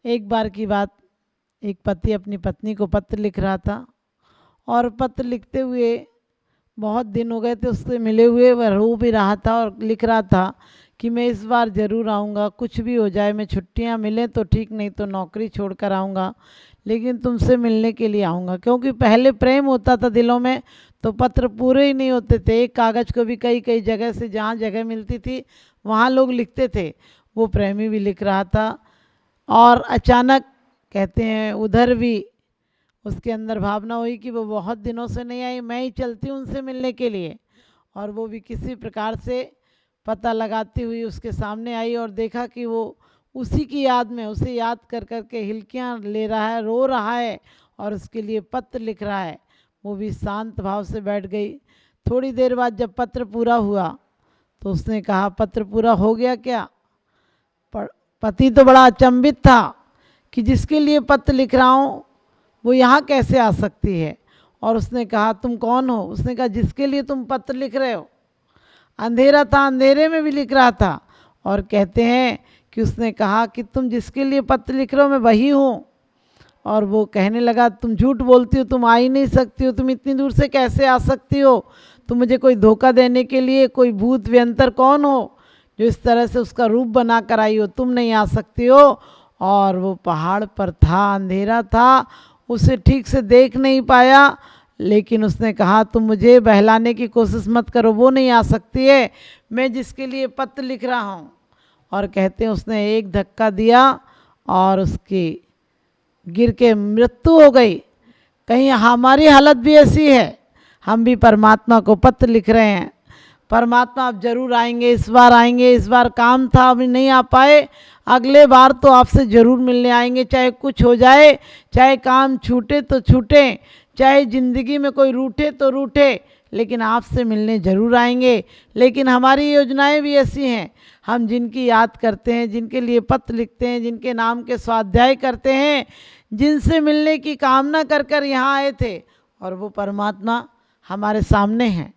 एक बार की बात, एक पति अपनी पत्नी को पत्र लिख रहा था और पत्र लिखते हुए बहुत दिन हो गए थे उससे मिले हुए। वह रो भी रहा था और लिख रहा था कि मैं इस बार ज़रूर आऊँगा, कुछ भी हो जाए, मैं छुट्टियाँ मिलें तो ठीक, नहीं तो नौकरी छोड़कर आऊँगा, लेकिन तुमसे मिलने के लिए आऊँगा। क्योंकि पहले प्रेम होता था दिलों में तो पत्र पूरे ही नहीं होते थे। एक कागज़ को भी कई कई जगह से, जहाँ जगह मिलती थी वहाँ लोग लिखते थे। वो प्रेमी भी लिख रहा था और अचानक कहते हैं उधर भी उसके अंदर भावना हुई कि वो बहुत दिनों से नहीं आई, मैं ही चलती हूँ उनसे मिलने के लिए। और वो भी किसी प्रकार से पता लगाती हुई उसके सामने आई और देखा कि वो उसी की याद में, उसे याद कर कर के हिलकियाँ ले रहा है, रो रहा है और उसके लिए पत्र लिख रहा है। वो भी शांत भाव से बैठ गई। थोड़ी देर बाद जब पत्र पूरा हुआ तो उसने कहा, पत्र पूरा हो गया क्या? पति तो बड़ा अचंभित था कि जिसके लिए पत्र लिख रहा हूँ वो यहाँ कैसे आ सकती है। और उसने कहा, तुम कौन हो? उसने कहा, जिसके लिए तुम पत्र लिख रहे हो। अंधेरा था, अंधेरे में भी लिख रहा था। और कहते हैं कि उसने कहा कि तुम जिसके लिए पत्र लिख रहे हो मैं वही हूँ। और वो कहने लगा, तुम झूठ बोलती हो, तुम आ ही नहीं सकती हो, तुम इतनी दूर से कैसे आ सकती हो? तुम मुझे कोई धोखा देने के लिए कोई भूत व्यंतर कौन हो जो इस तरह से उसका रूप बना कर आई हो? तुम नहीं आ सकती हो। और वो पहाड़ पर था, अंधेरा था, उसे ठीक से देख नहीं पाया। लेकिन उसने कहा, तुम मुझे बहलाने की कोशिश मत करो, वो नहीं आ सकती है, मैं जिसके लिए पत्र लिख रहा हूँ। और कहते हैं उसने एक धक्का दिया और उसकी गिर के मृत्यु हो गई। कहीं हमारी हालत भी ऐसी है? हम भी परमात्मा को पत्र लिख रहे हैं, परमात्मा आप जरूर आएंगे, इस बार आएंगे, इस बार काम था अभी नहीं आ पाए, अगले बार तो आपसे ज़रूर मिलने आएंगे, चाहे कुछ हो जाए, चाहे काम छूटे तो छूटे, चाहे ज़िंदगी में कोई रूठे तो रूठे, लेकिन आपसे मिलने ज़रूर आएंगे। लेकिन हमारी योजनाएं भी ऐसी हैं, हम जिनकी याद करते हैं, जिनके लिए पत्र लिखते हैं, जिनके नाम के स्वाध्याय करते हैं, जिनसे मिलने की कामना कर कर यहाँ आए थे, और वो परमात्मा हमारे सामने हैं,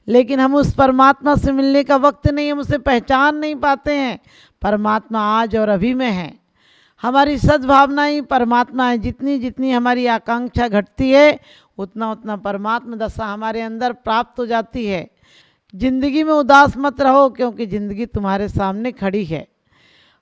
लेकिन हम उस परमात्मा से मिलने का वक्त नहीं, हम उसे पहचान नहीं पाते हैं। परमात्मा आज और अभी में है, हमारी सद्भावना ही परमात्मा है। जितनी जितनी हमारी आकांक्षा घटती है उतना उतना परमात्मा दशा हमारे अंदर प्राप्त हो जाती है। जिंदगी में उदास मत रहो, क्योंकि जिंदगी तुम्हारे सामने खड़ी है।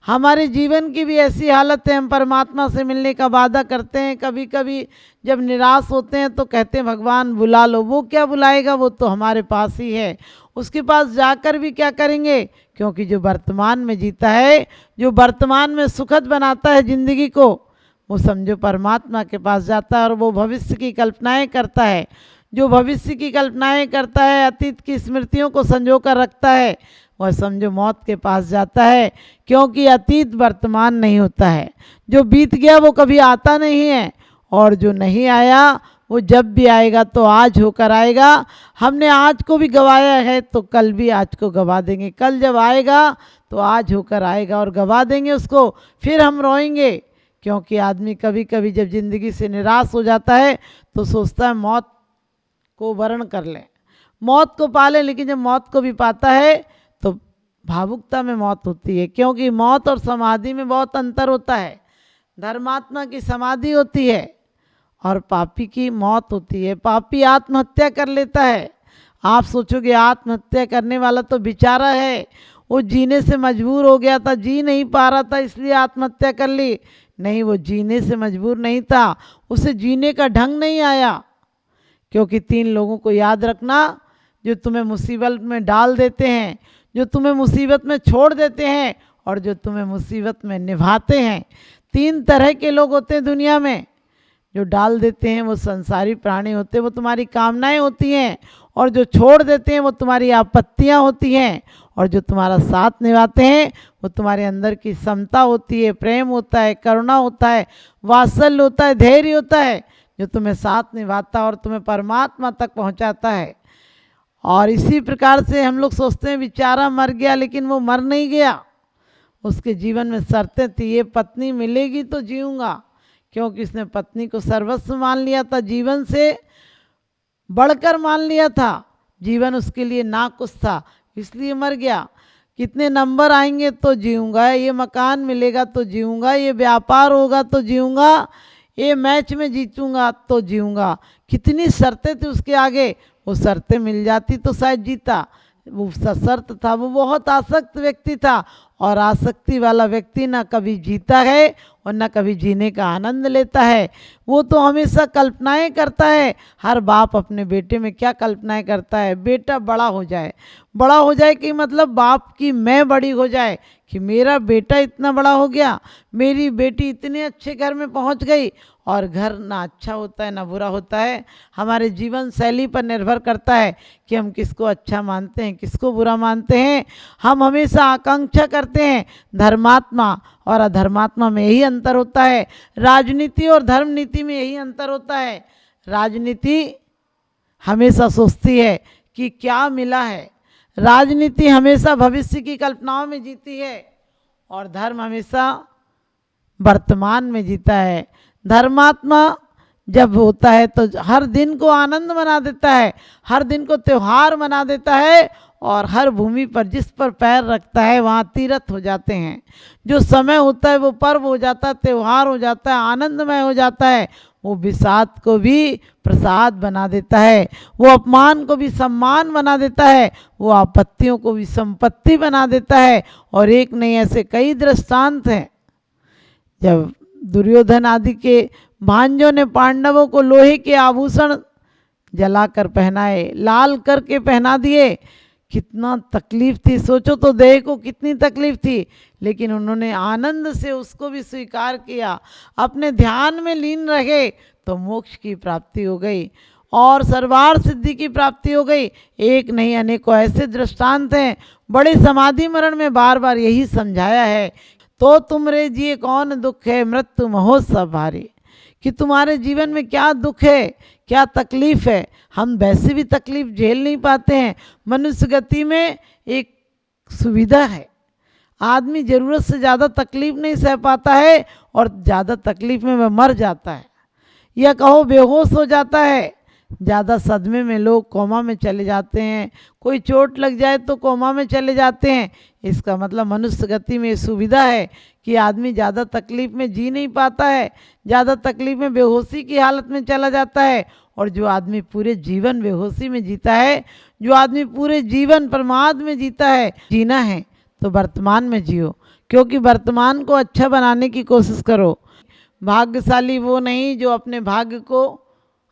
हमारे जीवन की भी ऐसी हालत है, हम परमात्मा से मिलने का वादा करते हैं, कभी कभी जब निराश होते हैं तो कहते हैं भगवान बुला लो। वो क्या बुलाएगा, वो तो हमारे पास ही है, उसके पास जाकर भी क्या करेंगे? क्योंकि जो वर्तमान में जीता है, जो वर्तमान में सुखद बनाता है ज़िंदगी को, वो समझो परमात्मा के पास जाता है। और वो भविष्य की कल्पनाएं करता है, जो भविष्य की कल्पनाएं करता है, अतीत की स्मृतियों को संजो कर रखता है, वह समझो मौत के पास जाता है। क्योंकि अतीत वर्तमान नहीं होता है, जो बीत गया वो कभी आता नहीं है, और जो नहीं आया वो जब भी आएगा तो आज होकर आएगा। हमने आज को भी गवाया है तो कल भी आज को गवा देंगे, कल जब आएगा तो आज होकर आएगा और गवा देंगे उसको, फिर हम रोएंगे। क्योंकि आदमी कभी कभी जब ज़िंदगी से निराश हो जाता है तो सोचता है मौत को वर्ण कर लें, मौत को पा लें, लेकिन जब मौत को भी पाता है तो भावुकता में मौत होती है। क्योंकि मौत और समाधि में बहुत अंतर होता है। धर्मात्मा की समाधि होती है और पापी की मौत होती है। पापी आत्महत्या कर लेता है। आप सोचोगे आत्महत्या करने वाला तो बेचारा है, वो जीने से मजबूर हो गया था, जी नहीं पा रहा था इसलिए आत्महत्या कर ली। नहीं, वो जीने से मजबूर नहीं था, उसे जीने का ढंग नहीं आया। क्योंकि 3 लोगों को याद रखना जो तुम्हें मुसीबत में डाल देते हैं, जो तुम्हें मुसीबत में छोड़ देते हैं, और जो तुम्हें मुसीबत में निभाते हैं। 3 तरह के लोग होते हैं दुनिया में। जो डाल देते हैं वो संसारी प्राणी होते हैं, वो तुम्हारी कामनाएं होती हैं, और जो छोड़ देते हैं वो तुम्हारी आपत्तियां होती हैं, और जो तुम्हारा साथ निभाते हैं वो तुम्हारे अंदर की समता होती है, प्रेम होता है, करुणा होता है, वात्सल्य होता है, धैर्य होता है, जो तुम्हें साथ निभाता है और तुम्हें परमात्मा तक पहुंचाता है। और इसी प्रकार से हम लोग सोचते हैं बेचारा मर गया, लेकिन वो मर नहीं गया। उसके जीवन में शर्तें थी, ये पत्नी मिलेगी तो जीऊँगा, क्योंकि उसने पत्नी को सर्वस्व मान लिया था, जीवन से बढ़कर मान लिया था। जीवन उसके लिए ना कुछ था, इसलिए मर गया। कितने नंबर आएंगे तो जीऊँगा, ये मकान मिलेगा तो जीऊँगा, ये व्यापार होगा तो जीऊँगा, ये मैच में जीतूँगा तो जीऊँगा। कितनी शर्तें थी उसके आगे, वो शर्तें मिल जाती तो शायद जीता। वो शर्त था, वो बहुत आसक्त व्यक्ति था, और आसक्ति वाला व्यक्ति ना कभी जीता है और न कभी जीने का आनंद लेता है। वो तो हमेशा कल्पनाएं करता है। हर बाप अपने बेटे में क्या कल्पनाएं करता है, बेटा बड़ा हो जाए। बड़ा हो जाए कि मतलब बाप की मैं बड़ी हो जाए, कि मेरा बेटा इतना बड़ा हो गया, मेरी बेटी इतने अच्छे घर में पहुंच गई। और घर ना अच्छा होता है ना बुरा होता है, हमारे जीवन शैली पर निर्भर करता है कि हम किसको अच्छा मानते हैं, किसको बुरा मानते हैं। हम हमेशा आकांक्षा करते हैं। धर्मात्मा और अधर्मात्मा में यही अंतर होता है, राजनीति और धर्म नीति में यही अंतर होता है। राजनीति हमेशा सोचती है कि क्या मिला है, राजनीति हमेशा भविष्य की कल्पनाओं में जीती है, और धर्म हमेशा वर्तमान में जीता है। धर्मात्मा जब होता है तो हर दिन को आनंद बना देता है, हर दिन को त्योहार बना देता है, और हर भूमि पर जिस पर पैर रखता है वहाँ तीर्थ हो जाते हैं। जो समय होता है वो पर्व हो जाता है, त्योहार हो जाता है, आनंदमय हो जाता है। वो विषाद को भी प्रसाद बना देता है, वो अपमान को भी सम्मान बना देता है, वो आपत्तियों को भी संपत्ति बना देता है। और एक नहीं, ऐसे कई दृष्टांत हैं। जब दुर्योधन आदि के भांजों ने पांडवों को लोहे के आभूषण जलाकर पहनाए, लाल करके पहना दिए, कितना तकलीफ थी, सोचो तो देह को कितनी तकलीफ थी, लेकिन उन्होंने आनंद से उसको भी स्वीकार किया, अपने ध्यान में लीन रहे, तो मोक्ष की प्राप्ति हो गई और सर्वार्थ सिद्धि की प्राप्ति हो गई। एक नहीं अनेकों ऐसे दृष्टांत हैं। बड़े समाधि मरण में बार बार यही समझाया है, तो तुम रे जिए कौन दुख है, मृत्यु महोत्सव भारी। कि तुम्हारे जीवन में क्या दुख है, क्या तकलीफ है। हम वैसे भी तकलीफ झेल नहीं पाते हैं। मनुष्य गति में एक सुविधा है, आदमी ज़रूरत से ज़्यादा तकलीफ नहीं सह पाता है, और ज़्यादा तकलीफ में वह मर जाता है, या कहो बेहोश हो जाता है। ज़्यादा सदमे में लोग कोमा में चले जाते हैं, कोई चोट लग जाए तो कोमा में चले जाते हैं। इसका मतलब मनुष्य गति में सुविधा है कि आदमी ज़्यादा तकलीफ में जी नहीं पाता है, ज़्यादा तकलीफ में बेहोशी की हालत में चला जाता है। और जो आदमी पूरे जीवन बेहोशी में जीता है, जो आदमी पूरे जीवन प्रमाद में जीता है, जीना है तो वर्तमान में जियो, क्योंकि वर्तमान को अच्छा बनाने की कोशिश करो। भाग्यशाली वो नहीं जो अपने भाग्य को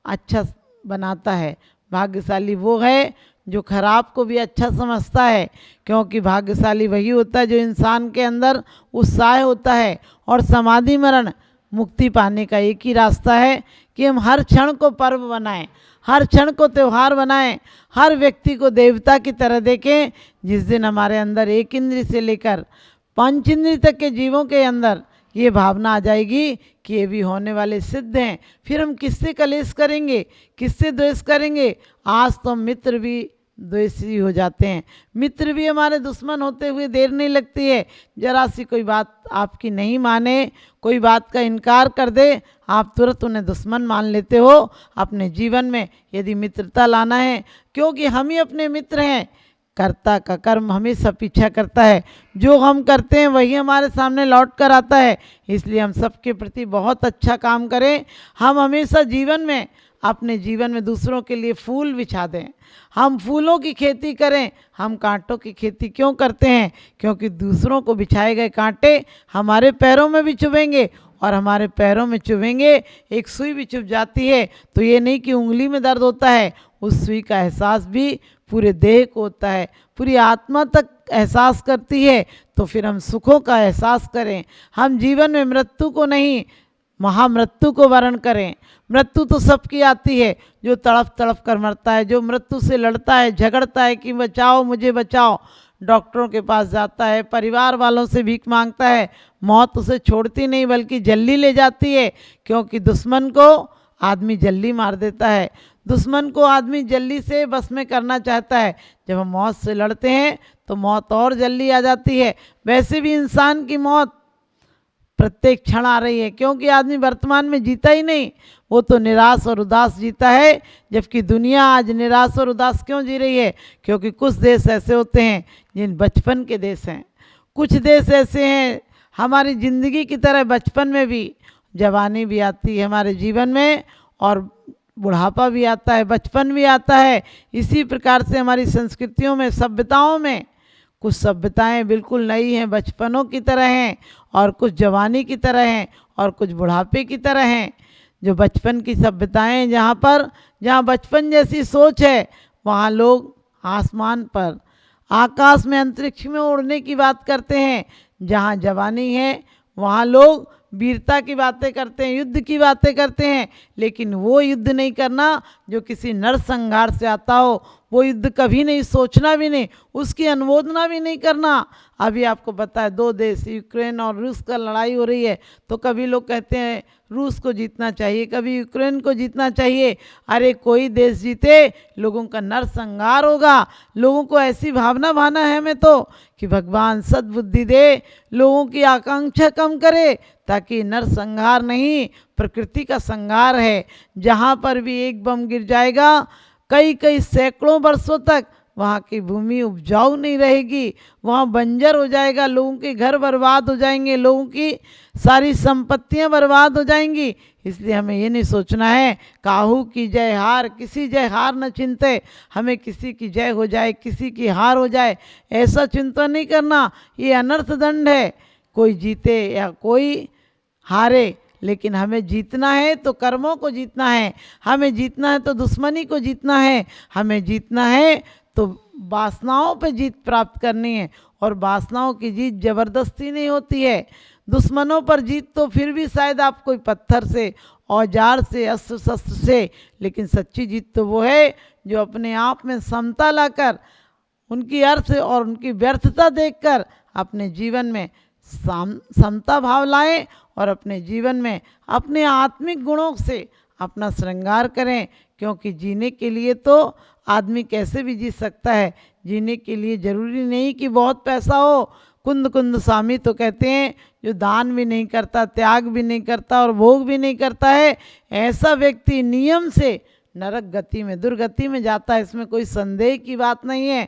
अच्छा बनाता है, भाग्यशाली वो है जो खराब को भी अच्छा समझता है। क्योंकि भाग्यशाली वही होता है जो इंसान के अंदर उत्साह होता है। और समाधि मरण मुक्ति पाने का एक ही रास्ता है कि हम हर क्षण को पर्व बनाएं, हर क्षण को त्यौहार बनाएं, हर व्यक्ति को देवता की तरह देखें। जिस दिन हमारे अंदर एक इंद्री से लेकर पंच इंद्री तक के जीवों के अंदर ये भावना आ जाएगी कि ये भी होने वाले सिद्ध हैं, फिर हम किससे कलेश करेंगे, किससे द्वेष करेंगे। आज तो मित्र भी द्वेषी हो जाते हैं, मित्र भी हमारे दुश्मन होते हुए देर नहीं लगती है। जरा सी कोई बात आपकी नहीं माने, कोई बात का इनकार कर दे, आप तुरंत उन्हें दुश्मन मान लेते हो। अपने जीवन में यदि मित्रता लाना है, क्योंकि हम ही अपने मित्र हैं। कर्ता का कर्म हमेशा पीछा करता है, जो हम करते हैं वही हमारे सामने लौट कर आता है। इसलिए हम सबके प्रति बहुत अच्छा काम करें। हम हमेशा जीवन में, अपने जीवन में दूसरों के लिए फूल बिछा दें, हम फूलों की खेती करें। हम कांटों की खेती क्यों करते हैं? क्योंकि दूसरों को बिछाए गए कांटे हमारे पैरों में भी चुभेंगे, और हमारे पैरों में चुभेंगे, एक सुई भी चुभ जाती है तो ये नहीं कि उंगली में दर्द होता है, उस सुई का एहसास भी पूरे देह को होता है, पूरी आत्मा तक एहसास करती है। तो फिर हम सुखों का एहसास करें। हम जीवन में मृत्यु को नहीं, महामृत्यु को वर्ण करें। मृत्यु तो सबकी आती है, जो तड़फ तड़फ कर मरता है, जो मृत्यु से लड़ता है, झगड़ता है कि बचाओ मुझे बचाओ, डॉक्टरों के पास जाता है, परिवार वालों से भीख मांगता है, मौत उसे छोड़ती नहीं बल्कि जल्दी ले जाती है। क्योंकि दुश्मन को आदमी जल्दी मार देता है, दुश्मन को आदमी जल्दी से बस में करना चाहता है। जब हम मौत से लड़ते हैं तो मौत और जल्दी आ जाती है। वैसे भी इंसान की मौत प्रत्येक क्षण आ रही है, क्योंकि आदमी वर्तमान में जीता ही नहीं, वो तो निराश और उदास जीता है। जबकि दुनिया आज निराश और उदास क्यों जी रही है? क्योंकि कुछ देश ऐसे होते हैं जिन बचपन के देश हैं, कुछ देश ऐसे हैं हमारी ज़िंदगी की तरह बचपन में भी जवानी भी आती है हमारे जीवन में, और बुढ़ापा भी आता है, बचपन भी आता है। इसी प्रकार से हमारी संस्कृतियों में, सभ्यताओं में कुछ सभ्यताएं बिल्कुल नई हैं, बचपनों की तरह हैं, और कुछ जवानी की तरह हैं, और कुछ बुढ़ापे की तरह हैं। जो बचपन की सभ्यताएं, जहाँ बचपन जैसी सोच है, वहाँ लोग आसमान पर, आकाश में, अंतरिक्ष में उड़ने की बात करते हैं। जहाँ जवानी है वहाँ लोग वीरता की बातें करते हैं, युद्ध की बातें करते हैं, लेकिन वो युद्ध नहीं करना जो किसी नरसंहार से आता हो। वो युद्ध कभी नहीं, सोचना भी नहीं, उसकी अनुमोदना भी नहीं करना। अभी आपको पता है 2 देश यूक्रेन और रूस का लड़ाई हो रही है, तो कभी लोग कहते हैं रूस को जीतना चाहिए, कभी यूक्रेन को जीतना चाहिए। अरे कोई देश जीते, लोगों का नरसंहार होगा। लोगों को ऐसी भावना भाना है हमें तो कि भगवान सद्बुद्धि दे, लोगों की आकांक्षा कम करे, ताकि नरसंहार नहीं, प्रकृति का संहार है। जहाँ पर भी एक बम गिर जाएगा, कई कई सैकड़ों वर्षों तक वहाँ की भूमि उपजाऊ नहीं रहेगी, वहाँ बंजर हो जाएगा, लोगों के घर बर्बाद हो जाएंगे, लोगों की सारी संपत्तियाँ बर्बाद हो जाएंगी। इसलिए हमें ये नहीं सोचना है काहू की जय हार, किसी जय हार न चिंते। हमें किसी की जय हो जाए, किसी की हार हो जाए, ऐसा चिंतन नहीं करना। ये अनर्थ दंड है। कोई जीते या कोई हारे, लेकिन हमें जीतना है तो कर्मों को जीतना है, हमें जीतना है तो दुश्मनी को जीतना है, हमें जीतना है तो वासनाओं पे जीत प्राप्त करनी है। और वासनाओं की जीत जबरदस्ती नहीं होती है। दुश्मनों पर जीत तो फिर भी शायद आप कोई पत्थर से, औजार से, अस्त्र शस्त्र से, लेकिन सच्ची जीत तो वो है जो अपने आप में समता लाकर, उनकी अर्थ और उनकी व्यर्थता देखकर अपने जीवन में समता भाव लाएं, और अपने जीवन में अपने आत्मिक गुणों से अपना श्रृंगार करें। क्योंकि जीने के लिए तो आदमी कैसे भी जी सकता है, जीने के लिए ज़रूरी नहीं कि बहुत पैसा हो। कुंद कुंद स्वामी तो कहते हैं जो दान भी नहीं करता, त्याग भी नहीं करता और भोग भी नहीं करता है, ऐसा व्यक्ति नियम से नरक गति में, दुर्गति में जाता है। इसमें कोई संदेह की बात नहीं है।